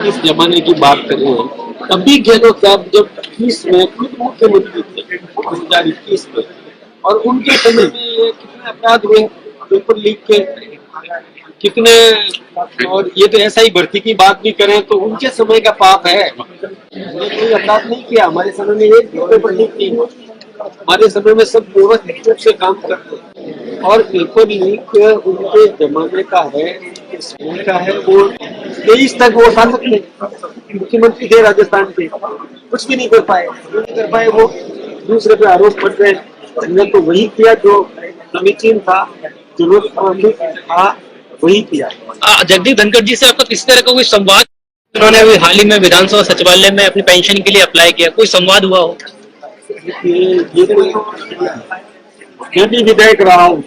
इस जमाने की बात करें, तभी गहलोत साहब जब 21 में खुद मुख्यमंत्री थे 2021 में, और उनके समय में ये कितने अपराध हुए पेपर लीक के, कितने। और ये तो ऐसा ही भर्ती की बात भी करें तो उनके समय का पाप है। हमने कोई अपराध नहीं किया, हमारे समय में एक भी पेपर लीक नहीं हुआ। हमारे समय में सब व्यवस्थित रूप से काम करते हैं। और पेपर लीक उनके जमाने का है, स्कूल का है, वो 23 तक वो उठा सकते हैं। मुख्यमंत्री थे राजस्थान के, कुछ भी नहीं कर पाए, क्यों नहीं कर पाए? वो दूसरे पे आरोप पड़ रहे हैं। हमने तो वही किया जो समीचीन था, जो लोग था, वही किया। जगदीप धनखड़ जी से आपका किस तरह का कोई संवाद? उन्होंने अभी हाल ही में विधानसभा सचिवालय में अपनी पेंशन के लिए अप्लाई किया, कोई संवाद हुआ हो? ये मैं भी विधायक रहा हूँ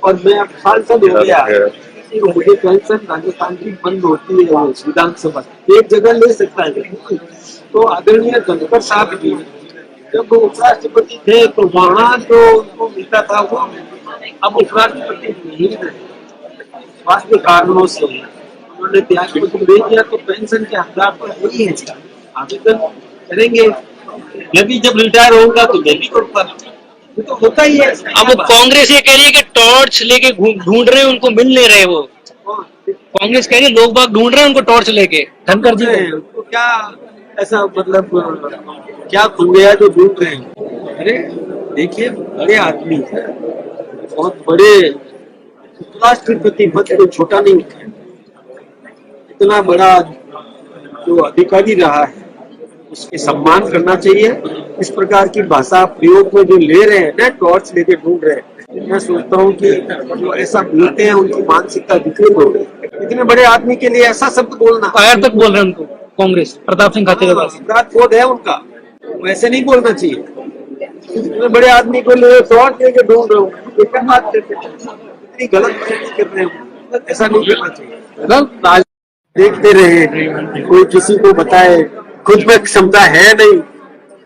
और मैं अब सांसद हो गया, तो मुझे पेंशन राजस्थान की बंद होती है विधानसभा एक जगह ले सकता है। तो आदरणीय धनखड़ साहब जी जब वो उपराष्ट्रपति थे तो वहाँ जो उनको मिलता था वो अब उपराष्ट्रपति नहीं रहे, स्वास्थ्य कारणों से उन्होंने त्याग पत्र दे दिया। तो पेंशन के हकदार तो वही है, आवेदन करेंगे। मैं भी जब रिटायर होऊंगा तो मैं भी करूंगा, ये तो होता ही है। अब वो कांग्रेस ये कह रही है कि टॉर्च लेके ढूंढ रहे हैं, उनको मिल नहीं रहे। वो कांग्रेस कह रही है लोग बाग ढूंढ रहे हैं उनको टॉर्च लेके। धनखड़ जी उनको क्या ऐसा मतलब क्या खुल गया जो ढूंढ रहे हैं? अरे देखिए, बड़े आदमी है, बहुत बड़े राष्ट्रपति पद को छोटा नहीं है, इतना बड़ा जो अधिकारी रहा है उसके सम्मान करना चाहिए। इस प्रकार की भाषा प्रयोग में जो ले रहे हैं ना, टॉर्च लेके ढूंढ रहे हैं, मैं सोचता हूँ कि जो ऐसा बोलते हैं उनकी मानसिकता विकृत हो गई। इतने बड़े आदमी के लिए ऐसा शब्द बोलना, फायर तक बोल रहे हैं उनको कांग्रेस, प्रताप सिंह खाते के पास अपराध बोध है उनका, वैसे नहीं बोलना चाहिए। इतने बड़े आदमी को लिए टॉर्च लेके ढूंढ रहे हो, ये क्या बात करते हैं? इतनी गलत कर रहे हो, ऐसा नहीं करना चाहिए। देखते रहे, कोई किसी को बताए, खुद में क्षमता है नहीं,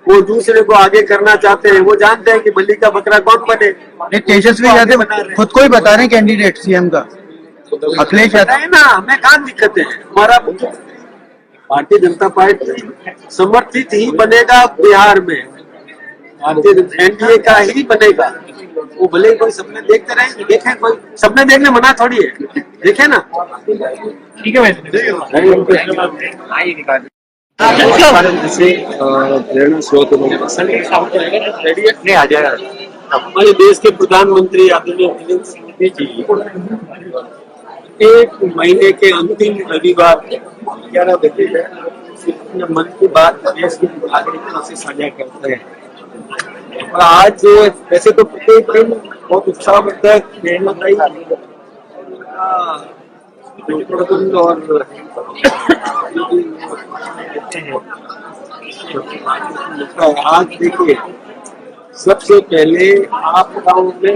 वो दूसरे को आगे करना चाहते हैं। वो जानते हैं कि बल्ली का बकरा कौन बने। तेजस्वी यादव खुद को ही बता रहे हैं कैंडिडेट सीएम का, अखिलेश यादव है ना। हमें कहाँ दिक्कत है, हमारा भारतीय जनता पार्टी समर्थित ही बनेगा बिहार में, भारतीय एनडीए का ही बनेगा। वो भले कोई सपने देखते रहे, देखें, कोई सपने देखने मना थोड़ी है, देखे ना। ठीक है जैसे प्रेरणा स्रोत नहीं आ जाएगा। हमारे देश के प्रधानमंत्री आदरणीय नरेंद्र सिंह मोदी जी एक महीने के अंतिम रविवार 11 बजे अपने मन की बात देश के नागरिकों से साझा करते हैं। और आज वैसे तो प्रत्येक दिन बहुत उत्साहवर्धक प्रेरणादायी और आज देखिए, सबसे पहले आपदाओं में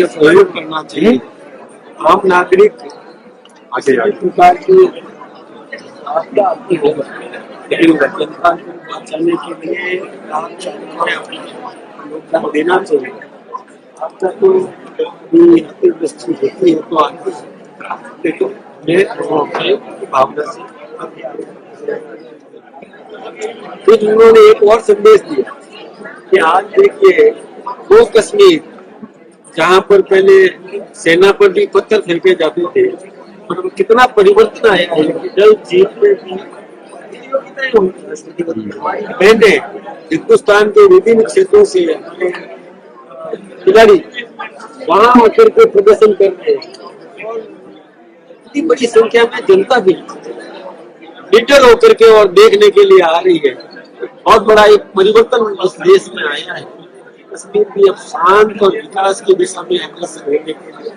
सहयोग करना चाहिए। आम नागरिक प्रकार की आपदा आपकी होगा, लेकिन जनता को बचाने के लिए योगदान देना चाहिए। आपका तो अतिवृष्टि होती है तो देखो भावना से फिर उन्होंने एक और संदेश दिया कि आज देखिए वो कश्मीर जहाँ पर पहले सेना पर भी पत्थर फेंके जाते थे, मतलब कितना परिवर्तन आया है। जल जीत में भी पहले हिंदुस्तान के विभिन्न क्षेत्रों से खिलाड़ी वहां आकर के प्रदर्शन कर रहे हैं और इतनी बड़ी संख्या में जनता भी निडर होकर के और देखने के लिए आ रही है। बहुत बड़ा एक परिवर्तन इस देश में आया है। कश्मीर भी अब शांत और विकास की दिशा में अग्रसर होने के लिए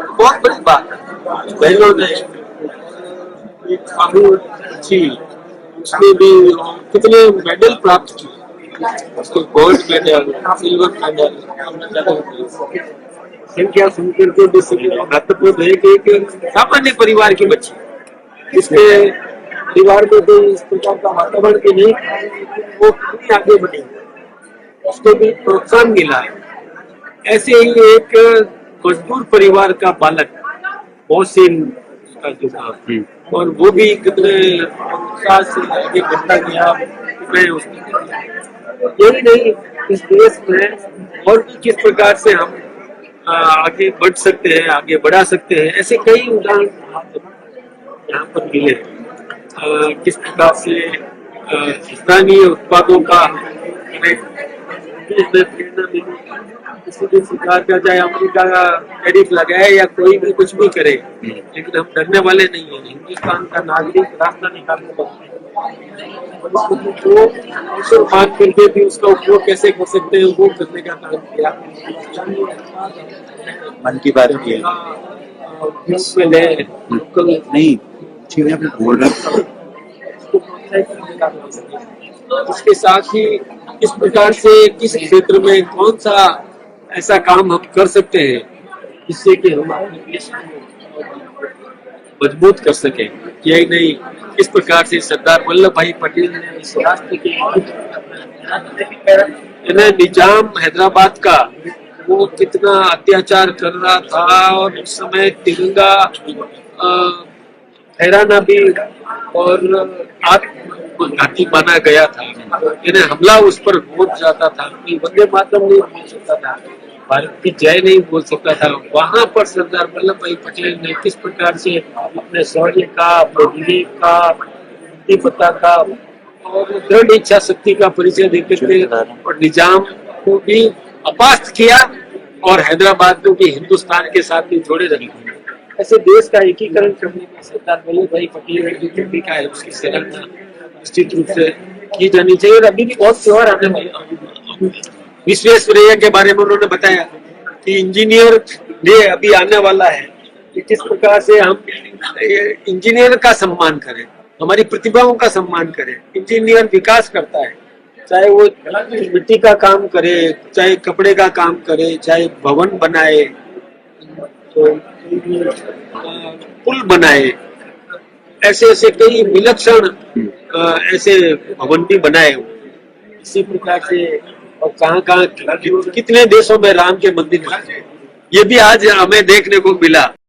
बहुत बड़ी बात है। बहनों ने एक कानून अच्छी, उसमें भी कितने मेडल प्राप्त किए, उसको गोल्ड मेडल, सिल्वर मेडल, संख्या सुनकर के महत्वपूर्ण है कि एक सामान्य परिवार की बच्ची, इसके परिवार में तो इस प्रकार का वातावरण के नहीं, वो कितनी आगे बढ़ी, उसको भी प्रोत्साहन मिला है। ऐसे ही एक मजदूर परिवार का बालक मोहसिन का जो काम, और वो भी कितने उत्साह से आगे बढ़ता गया। मैं उसमें यही नहीं, इस देश में और भी किस प्रकार से हम आगे बढ़ सकते हैं, आगे बढ़ा सकते हैं, ऐसे कई उदाहरण यहाँ पर मिले। किस प्रकार से स्थानीय उत्पादों का प्रेरणा मिली। किसी भी सरकार का, चाहे अमेरिका का टैरिफ लगाए या कोई भी कुछ भी करे, लेकिन हम डरने वाले नहीं है। हिंदुस्तान का नागरिक रास्ता निकालने वाला तो बात करके भी उसका उपयोग कैसे कर सकते हैं, वो करने का काम किया। मन की बात की है। नहीं ठीक है, बोल रहे हैं। उसके साथ ही किस प्रकार से किस क्षेत्र में कौन सा ऐसा काम हम कर सकते हैं जिससे कि हम अपने देश को मजबूत कर सके। यही नहीं, किस प्रकार से सरदार वल्लभ भाई पटेल ने इस राष्ट्र के निजाम हैदराबाद का वो कितना अत्याचार कर रहा था, और उस समय तिरंगा फहराना भी और आत्मघाती माना गया था। यानी हमला उस पर हो जाता था, वंदे मातरम नहीं बोल सकता था, भारत की जय नहीं बोल सकता था। वहां पर सरदार वल्लभ भाई पटेल ने किस प्रकार से अपने शौर्य का, अपने विवेक का, बुद्धिमत्ता का और दृढ़ इच्छा शक्ति का परिचय देते और निजाम को भी अपास्त किया और हैदराबाद को भी हिंदुस्तान के साथ भी जोड़े रखे। ऐसे देश का एकीकरण करने में सरदार वल्लभ भाई पटेल ने जो भूमिका है उसकी सराहना निश्चित रूप से की जानी चाहिए। और अभी भी बहुत त्योहार आने वाले। विश्वेश्वरैया के बारे में उन्होंने बताया कि इंजीनियर डे अभी आने वाला है, कि किस प्रकार से हम इंजीनियर का सम्मान करें, हमारी प्रतिभाओं का सम्मान करें। इंजीनियर विकास करता है, चाहे वो मिट्टी का काम करे, चाहे कपड़े का काम करे, चाहे भवन बनाए, तो पुल बनाए, ऐसे ऐसे कई विलक्षण ऐसे भवन भी बनाए। इसी प्रकार से और कहाँ कितने देशों में राम के मंदिर, ये भी आज हमें देखने को मिला।